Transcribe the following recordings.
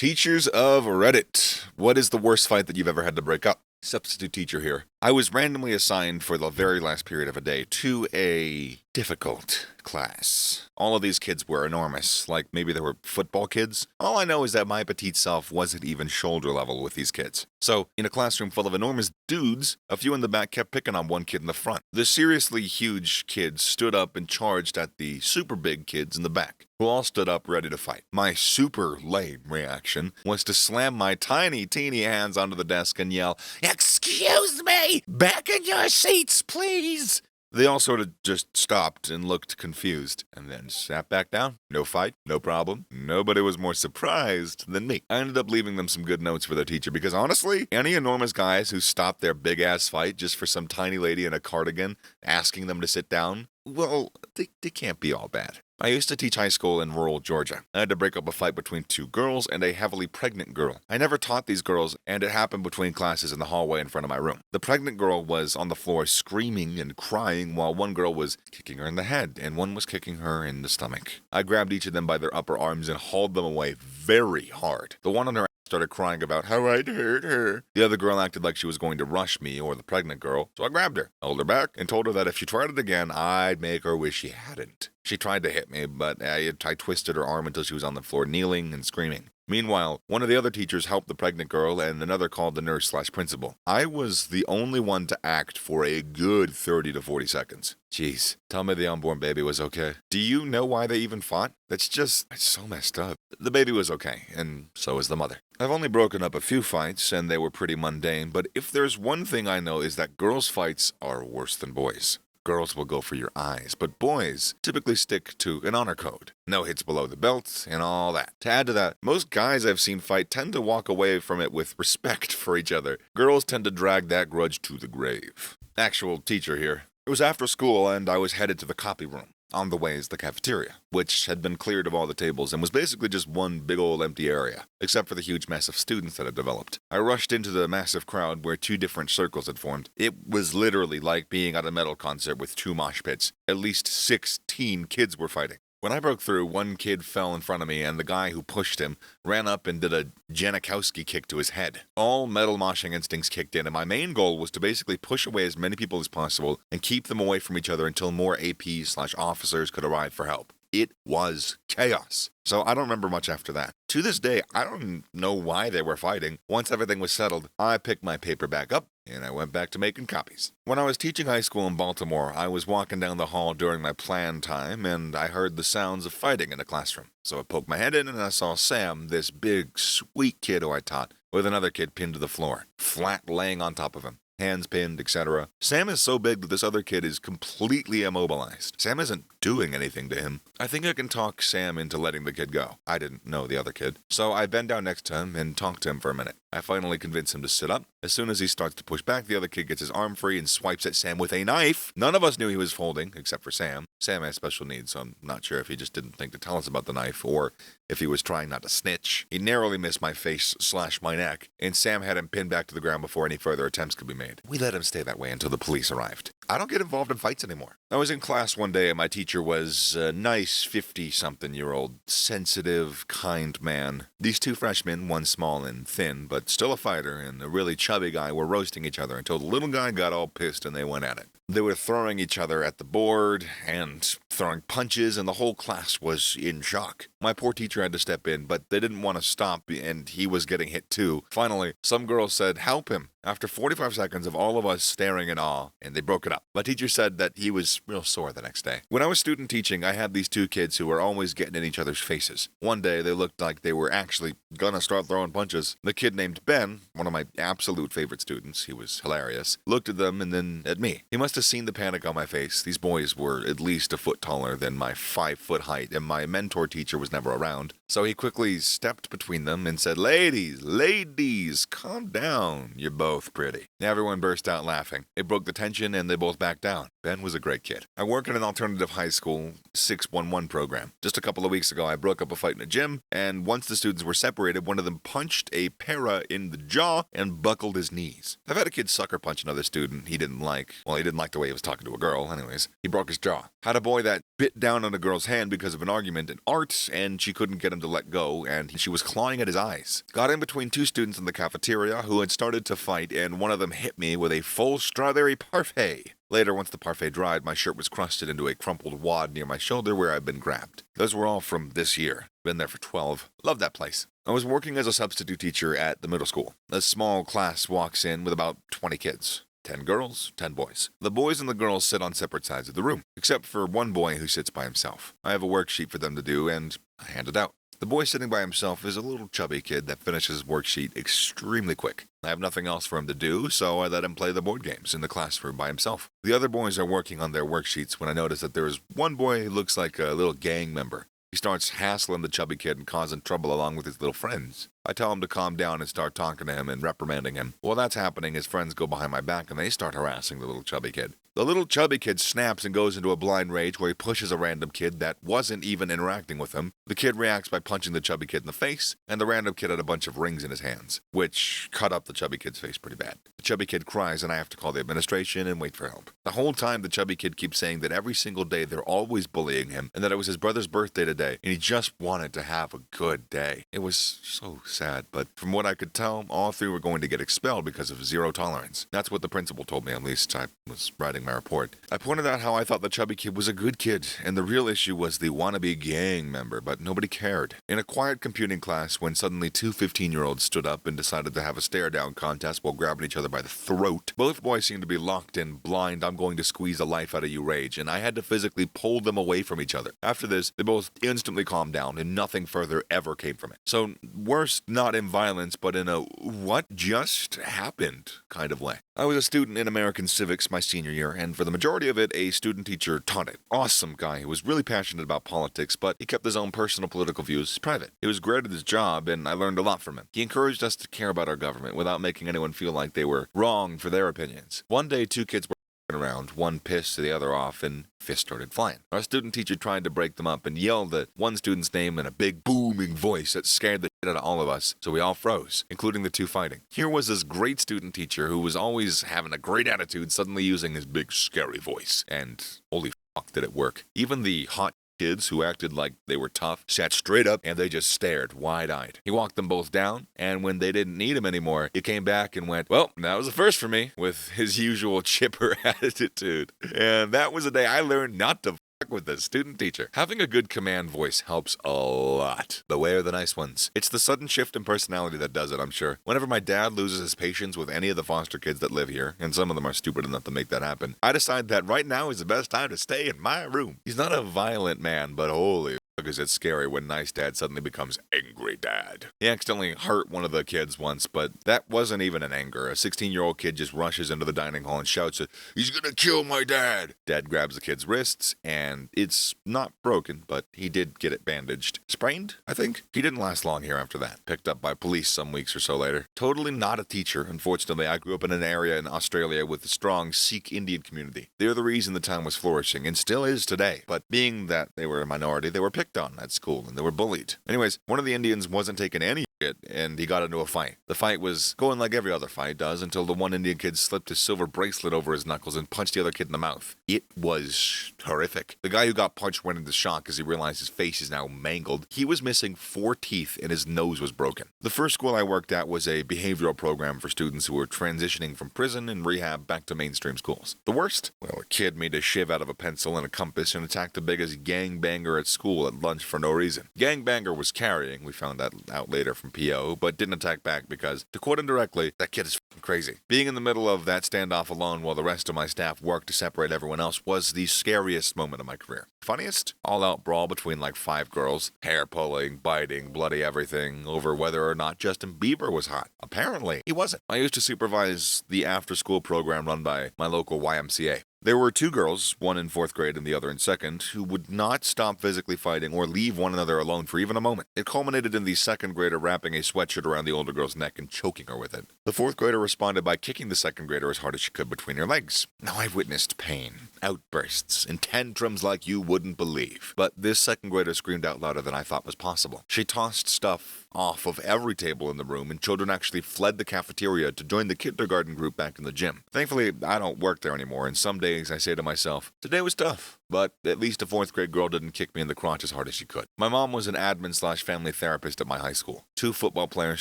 Teachers of Reddit. What is the worst fight that you've ever had to break up? Substitute teacher here. I was randomly assigned for the very last period of a day to a difficult class. All of these kids were enormous, like maybe they were football kids. All I know is that my petite self wasn't even shoulder level with these kids. So, in a classroom full of enormous dudes, a few in the back kept picking on one kid in the front. The seriously huge kids stood up and charged at the super big kids in the back, who all stood up ready to fight. My super lame reaction was to slam my tiny, teeny hands onto the desk and yell, "Excuse me! Back in your seats, please!" They all sort of just stopped and looked confused, and then sat back down. No fight, no problem. Nobody was more surprised than me. I ended up leaving them some good notes for their teacher, because honestly, any enormous guys who stopped their big-ass fight just for some tiny lady in a cardigan asking them to sit down, well, they can't be all bad. I used to teach high school in rural Georgia. I had to break up a fight between two girls and a heavily pregnant girl. I never taught these girls, and it happened between classes in the hallway in front of my room. The pregnant girl was on the floor screaming and crying while one girl was kicking her in the head and one was kicking her in the stomach. I grabbed each of them by their upper arms and hauled them away very hard. The one on her started crying about how I'd hurt her. The other girl acted like she was going to rush me or the pregnant girl, so I grabbed her, held her back, and told her that if she tried it again, I'd make her wish she hadn't. She tried to hit me, but I twisted her arm until she was on the floor kneeling and screaming. Meanwhile, one of the other teachers helped the pregnant girl and another called the nurse/principal. I was the only one to act for a good 30 to 40 seconds. Jeez, tell me the unborn baby was okay. Do you know why they even fought? It's so messed up. The baby was okay, and so was the mother. I've only broken up a few fights, and they were pretty mundane, but if there's one thing I know is that girls' fights are worse than boys'. Girls will go for your eyes, but boys typically stick to an honor code. No hits below the belt, and all that. To add to that, most guys I've seen fight tend to walk away from it with respect for each other. Girls tend to drag that grudge to the grave. Actual teacher here. It was after school, and I was headed to the copy room. On the way is the cafeteria, which had been cleared of all the tables and was basically just one big old empty area, except for the huge mass of students that had developed. I rushed into the massive crowd where two different circles had formed. It was literally like being at a metal concert with two mosh pits. At least 16 kids were fighting. When I broke through, one kid fell in front of me, and the guy who pushed him ran up and did a Janikowski kick to his head. All metal moshing instincts kicked in, and my main goal was to basically push away as many people as possible and keep them away from each other until more APs/officers could arrive for help. It was chaos. So I don't remember much after that. To this day, I don't know why they were fighting. Once everything was settled, I picked my paper back up, and I went back to making copies. When I was teaching high school in Baltimore, I was walking down the hall during my plan time, and I heard the sounds of fighting in the classroom. So I poked my head in, and I saw Sam, this big, sweet kid who I taught, with another kid pinned to the floor, flat laying on top of him. Hands pinned, etc. Sam is so big that this other kid is completely immobilized. Sam isn't doing anything to him. I think I can talk Sam into letting the kid go. I didn't know the other kid. So I bend down next to him and talk to him for a minute. I finally convince him to sit up. As soon as he starts to push back, the other kid gets his arm free and swipes at Sam with a knife. None of us knew he was folding, except for Sam. Sam has special needs, so I'm not sure if he just didn't think to tell us about the knife or if he was trying not to snitch. He narrowly missed my face/my neck, and Sam had him pinned back to the ground before any further attempts could be made. We let him stay that way until the police arrived. I don't get involved in fights anymore. I was in class one day and my teacher was a nice 50-something-year-old, sensitive, kind man. These two freshmen, one small and thin, but still a fighter, and a really chubby guy were roasting each other until the little guy got all pissed and they went at it. They were throwing each other at the board and throwing punches, and the whole class was in shock. My poor teacher had to step in, but they didn't want to stop, and he was getting hit too. Finally, some girl said, "Help him." After 45 seconds of all of us staring in awe, and they broke it up. My teacher said that he was real sore the next day. When I was student teaching, I had these two kids who were always getting in each other's faces. One day, they looked like they were actually gonna start throwing punches. The kid named Ben, one of my absolute favorite students, he was hilarious, looked at them and then at me. He must have seen the panic on my face. These boys were at least a foot taller than my 5-foot height, and my mentor teacher was never around. So he quickly stepped between them and said, ladies, calm down. You're both pretty. Everyone burst out laughing. It broke the tension and they both backed down. Ben was a great kid. I work in an alternative high school 611 program. Just a couple of weeks ago, I broke up a fight in a gym, and once the students were separated, one of them punched a para in the jaw and buckled his knees. I've had a kid sucker punch another student he didn't like. Well, he didn't like the way he was talking to a girl, anyways. He broke his jaw. Had a boy that bit down on a girl's hand because of an argument in art, and she couldn't get him to let go, and she was clawing at his eyes. Got in between two students in the cafeteria who had started to fight, and one of them hit me with a full strawberry parfait. Later, once the parfait dried, my shirt was crusted into a crumpled wad near my shoulder where I'd been grabbed. Those were all from this year. Been there for 12. Love that place. I was working as a substitute teacher at the middle school. A small class walks in with about 20 kids. 10 girls, 10 boys. The boys and the girls sit on separate sides of the room, except for one boy who sits by himself. I have a worksheet for them to do, and I hand it out. The boy sitting by himself is a little chubby kid that finishes his worksheet extremely quick. I have nothing else for him to do, so I let him play the board games in the classroom by himself. The other boys are working on their worksheets when I notice that there is one boy who looks like a little gang member. He starts hassling the chubby kid and causing trouble along with his little friends. I tell him to calm down and start talking to him and reprimanding him. While that's happening, his friends go behind my back and they start harassing the little chubby kid. The little chubby kid snaps and goes into a blind rage where he pushes a random kid that wasn't even interacting with him. The kid reacts by punching the chubby kid in the face, and the random kid had a bunch of rings in his hands, which cut up the chubby kid's face pretty bad. The chubby kid cries and I have to call the administration and wait for help. The whole time the chubby kid keeps saying that every single day they're always bullying him and that it was his brother's birthday today and he just wanted to have a good day. It was so sad, but from what I could tell, all three were going to get expelled because of zero tolerance. That's what the principal told me, at least I was writing my report. I pointed out how I thought the chubby kid was a good kid, and the real issue was the wannabe gang member, but nobody cared. In a quiet computing class, when suddenly two 15-year-olds stood up and decided to have a stare-down contest while grabbing each other by the throat, both boys seemed to be locked in blind, I'm going to squeeze the life out of you rage, and I had to physically pull them away from each other. After this, they both instantly calmed down, and nothing further ever came from it. So, worse not in violence, but in a what just happened kind of way. I was a student in American Civics my senior year, and for the majority of it, a student teacher taught it. Awesome guy who was really passionate about politics, but he kept his own personal political views private. He was great at his job, and I learned a lot from him. He encouraged us to care about our government without making anyone feel like they were wrong for their opinions. One day, two kids were around, one pissed the other off, and fists started flying. Our student teacher tried to break them up and yelled at one student's name in a big booming voice that scared the shit out of all of us, so we all froze, including the two fighting. Here was this great student teacher who was always having a great attitude suddenly using his big scary voice, and holy fuck did it work. Even the hot kids who acted like they were tough sat straight up and they just stared wide-eyed. He walked them both down, and when they didn't need him anymore, he came back and went, well, that was a first for me, with his usual chipper attitude. And that was the day I learned not to fuck with a student teacher. Having a good command voice helps a lot. Beware the nice ones. It's the sudden shift in personality that does it, I'm sure. Whenever my dad loses his patience with any of the foster kids that live here, and some of them are stupid enough to make that happen, I decide that right now is the best time to stay in my room. He's not a violent man, but holy because it's scary when nice dad suddenly becomes angry dad. He accidentally hurt one of the kids once, but that wasn't even an anger. A 16-year-old kid just rushes into the dining hall and shouts, he's gonna kill my dad! Dad grabs the kid's wrists, and it's not broken, but he did get it bandaged. Sprained, I think? He didn't last long here after that. Picked up by police some weeks or so later. Totally not a teacher. Unfortunately, I grew up in an area in Australia with a strong Sikh Indian community. They're the reason the town was flourishing, and still is today. But being that they were a minority, they were picked on at school, and they were bullied. Anyways, one of the Indians wasn't taking any shit, and he got into a fight. The fight was going like every other fight does, until the one Indian kid slipped his silver bracelet over his knuckles and punched the other kid in the mouth. It was horrific. The guy who got punched went into shock as he realized his face is now mangled. He was missing 4 teeth, and his nose was broken. The first school I worked at was a behavioral program for students who were transitioning from prison and rehab back to mainstream schools. The worst? Well, a kid made a shiv out of a pencil and a compass and attacked the biggest gangbanger at school at lunch for no reason. Gangbanger was carrying, we found that out later from PO, but didn't attack back because, to quote him directly, that kid is f***ing crazy. Being in the middle of that standoff alone while the rest of my staff worked to separate everyone else was the scariest moment of my career. Funniest? All-out brawl between like 5 girls, hair pulling, biting, bloody everything, over whether or not Justin Bieber was hot. Apparently, he wasn't. I used to supervise the after-school program run by my local YMCA. There were two girls, one in 4th grade and the other in 2nd, who would not stop physically fighting or leave one another alone for even a moment. It culminated in the 2nd grader wrapping a sweatshirt around the older girl's neck and choking her with it. The 4th grader responded by kicking the 2nd grader as hard as she could between her legs. Now, I witnessed pain, outbursts, and tantrums like you wouldn't believe. But this 2nd grader screamed out louder than I thought was possible. She tossed stuff off of every table in the room, and children actually fled the cafeteria to join the kindergarten group back in the gym. Thankfully, I don't work there anymore, and some days I say to myself, today was tough, but at least a 4th grade girl didn't kick me in the crotch as hard as she could. My mom was an admin/family therapist at my high school. Two football players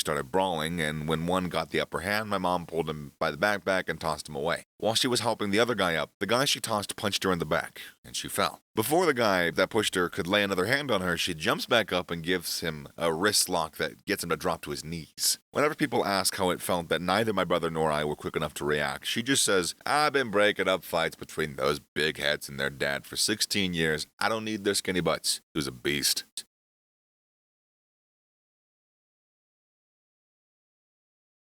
started brawling, and when one got the upper hand, my mom pulled him by the backpack and tossed him away. While she was helping the other guy up, the guy she tossed punched her in the back, and she fell. Before the guy that pushed her could lay another hand on her, she jumps back up and gives him a wrist lock that gets him to drop to his knees. Whenever people ask how it felt that neither my brother nor I were quick enough to react, she just says, I've been breaking up fights between those big heads and their dad for 16 years. I don't need their skinny butts. He was a beast.